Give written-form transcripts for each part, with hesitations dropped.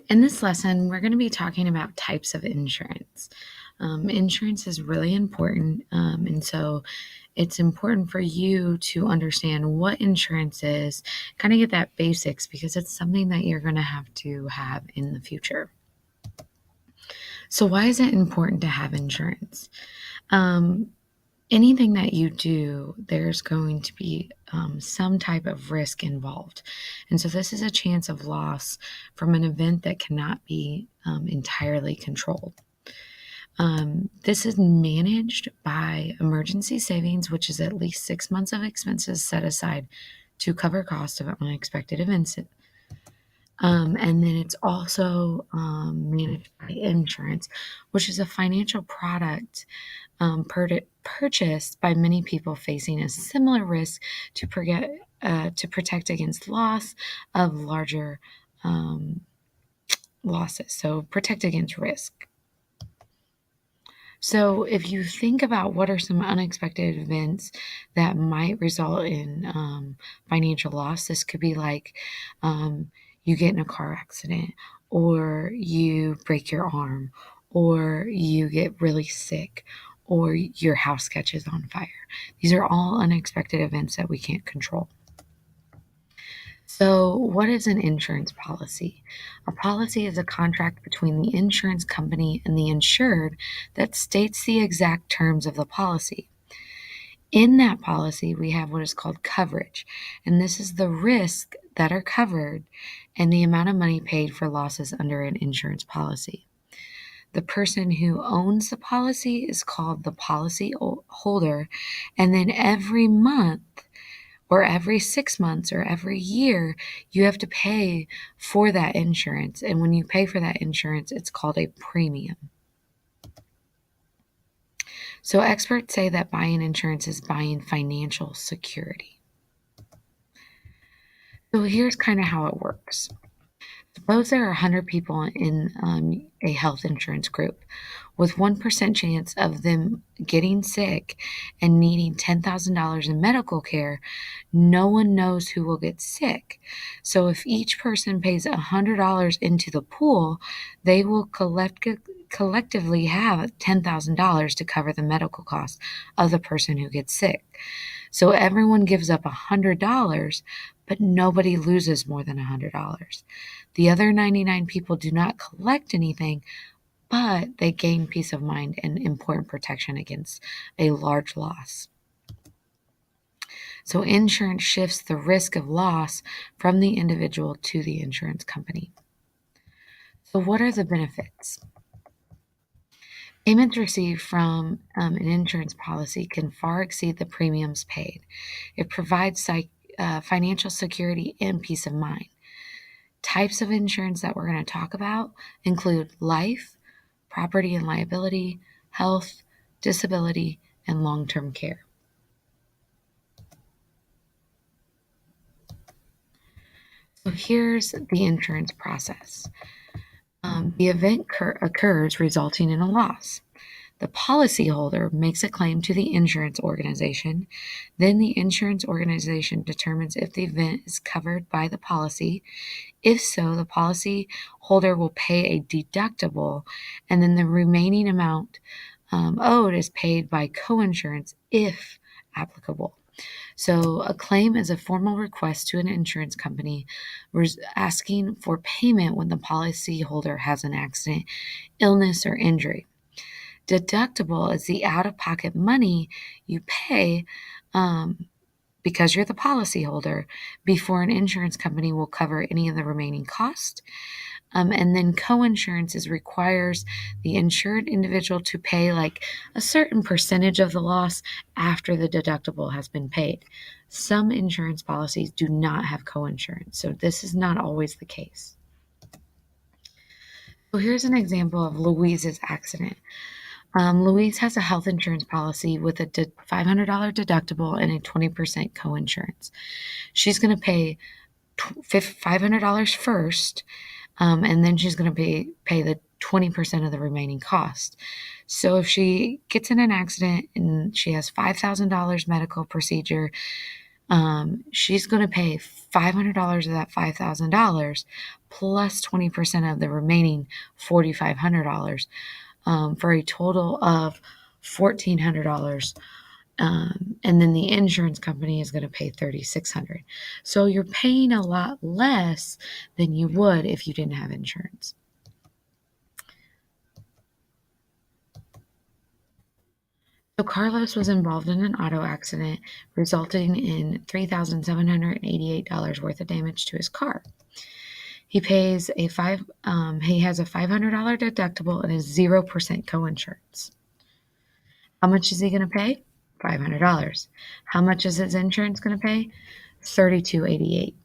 In this lesson, we're going to be talking about types of insurance. Insurance is really important, and so it's important for you to understand what insurance is, kind of get that basics because it's something that you're going to have in the future. So, why is it important to have insurance? Anything that you do, there's going to be some type of risk involved. And so this is a chance of loss from an event that cannot be entirely controlled. This is managed by emergency savings, which is at least 6 months of expenses set aside to cover costs of unexpected events. And then it's also managed by insurance, which is a financial product purchased by many people facing a similar risk to protect against loss of larger losses. So protect against risk. So if you think about what are some unexpected events that might result in financial loss, this could be like you get in a car accident, or you break your arm, or you get really sick, or your house catches on fire. These are all unexpected events that we can't control. So, what is an insurance policy? A policy is a contract between the insurance company and the insured that states the exact terms of the policy. In that policy, we have what is called coverage, and this is the risk that are covered and the amount of money paid for losses under an insurance policy. The person who owns the policy is called the policy holder, and then every month or every 6 months or every year, you have to pay for that insurance. And when you pay for that insurance, it's called a premium. So experts say that buying insurance is buying financial security. So here's kind of how it works. Suppose there are 100 people in a health insurance group with 1% chance of them getting sick and needing $10,000 in medical care. No one knows who will get sick. So if each person pays $100 into the pool, they will collectively have $10,000 to cover the medical costs of the person who gets sick. So everyone gives up $100, but nobody loses more than $100. The other 99 people do not collect anything, but they gain peace of mind and important protection against a large loss. So insurance shifts the risk of loss from the individual to the insurance company. So what are the benefits? Payments received from an insurance policy can far exceed the premiums paid. It provides financial security and peace of mind. Types of insurance that we're going to talk about include life, property and liability, health, disability, and long-term care. So here's the insurance process. The event occurs resulting in a loss. The policyholder makes a claim to the insurance organization. Then the insurance organization determines if the event is covered by the policy. If so, the policyholder will pay a deductible, and then the remaining amount owed is paid by coinsurance if applicable. So a claim is a formal request to an insurance company asking for payment when the policyholder has an accident, illness, or injury. Deductible is the out-of-pocket money you pay because you're the policyholder before an insurance company will cover any of the remaining costs. And then coinsurance requires the insured individual to pay like a certain percentage of the loss after the deductible has been paid. Some insurance policies do not have coinsurance, so this is not always the case. So here's an example of Louise's accident. Louise has a health insurance policy with a $500 deductible and a 20% coinsurance. She's going to pay $500 first, and then she's going to pay the 20% of the remaining cost. So if she gets in an accident and she has $5,000 medical procedure, she's going to pay $500 of that $5,000 plus 20% of the remaining $4,500 for a total of $1,400. And then the insurance company is going to pay $3,600. So you're paying a lot less than you would if you didn't have insurance. So Carlos was involved in an auto accident, resulting in $3,788 worth of damage to his car. He pays he has a $500 deductible and a 0% coinsurance. How much is he going to pay? $500. How much is his insurance going to pay? $3,288.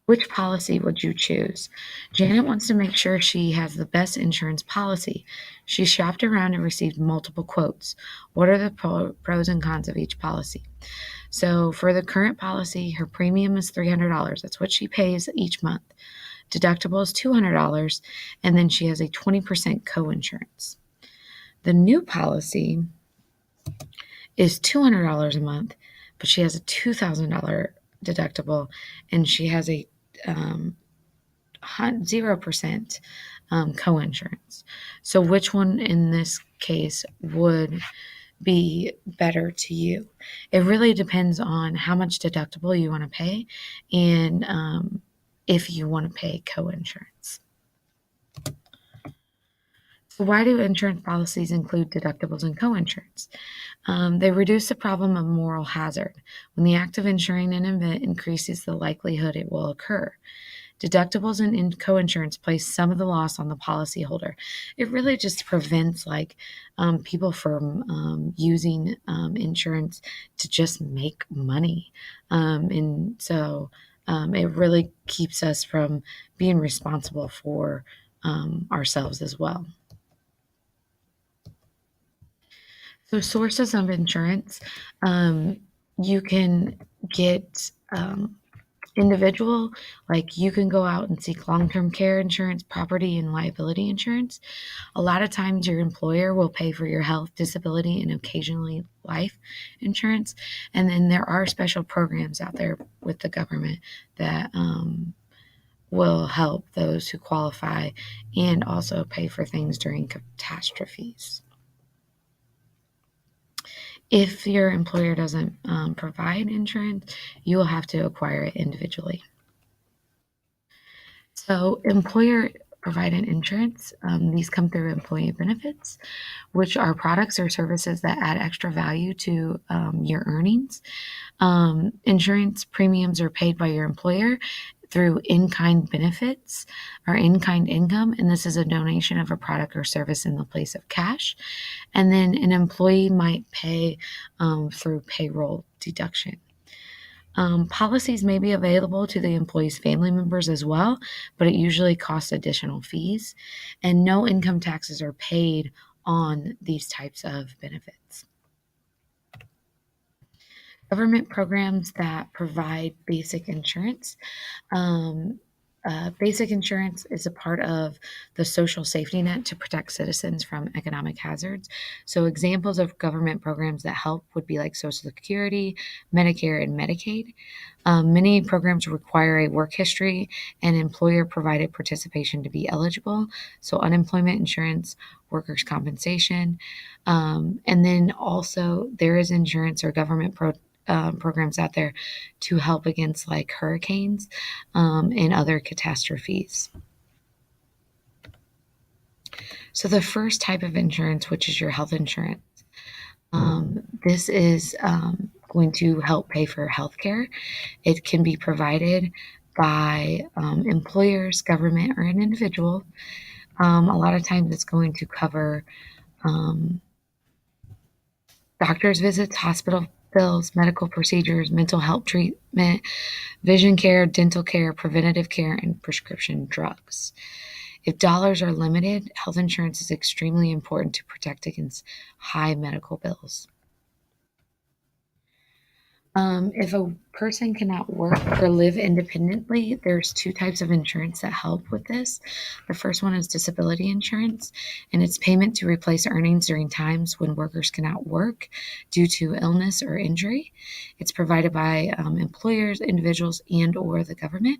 Which policy would you choose? Janet wants to make sure she has the best insurance policy. She shopped around and received multiple quotes. What are the pros and cons of each policy? So for the current policy, her premium is $300. That's what she pays each month. Deductible is $200, and then she has a 20% coinsurance. The new policy is $200 a month, but she has a $2,000 deductible, and she has a 0% coinsurance. So which one in this case would be better to you? It really depends on how much deductible you want to pay and if you want to pay coinsurance. So why do insurance policies include deductibles and coinsurance? They reduce the problem of moral hazard. When the act of insuring an event increases the likelihood it will occur. Deductibles and coinsurance place some of the loss on the policyholder. It really just prevents people from using insurance to just make money. And so it really keeps us from being responsible for ourselves as well. So sources of insurance, you can get individual, like you can go out and seek long-term care insurance, property and liability insurance. A lot of times your employer will pay for your health, disability, and occasionally life insurance. And then there are special programs out there with the government that will help those who qualify and also pay for things during catastrophes. If your employer doesn't provide insurance, you will have to acquire it individually. So employer provided insurance, these come through employee benefits, which are products or services that add extra value to your earnings. Insurance premiums are paid by your employer through in-kind benefits or in-kind income, and this is a donation of a product or service in the place of cash. And then an employee might pay through payroll deduction. Policies may be available to the employee's family members as well, but it usually costs additional fees, and no income taxes are paid on these types of benefits. Government programs that provide basic insurance. Basic insurance is a part of the social safety net to protect citizens from economic hazards. So examples of government programs that help would be like Social Security, Medicare, and Medicaid. Many programs require a work history and employer-provided participation to be eligible. So unemployment insurance, workers' compensation, and then also there is insurance or government programs out there to help against like hurricanes and other catastrophes. So the first type of insurance, which is your health insurance, this is going to help pay for healthcare. It can be provided by employers, government, or an individual. A lot of times it's going to cover doctor's visits, hospital bills, medical procedures, mental health treatment, vision care, dental care, preventative care, and prescription drugs. If dollars are limited, health insurance is extremely important to protect against high medical bills. If a person cannot work or live independently, there's two types of insurance that help with this. The first one is disability insurance, and it's payment to replace earnings during times when workers cannot work due to illness or injury. It's provided by employers, individuals, and or the government.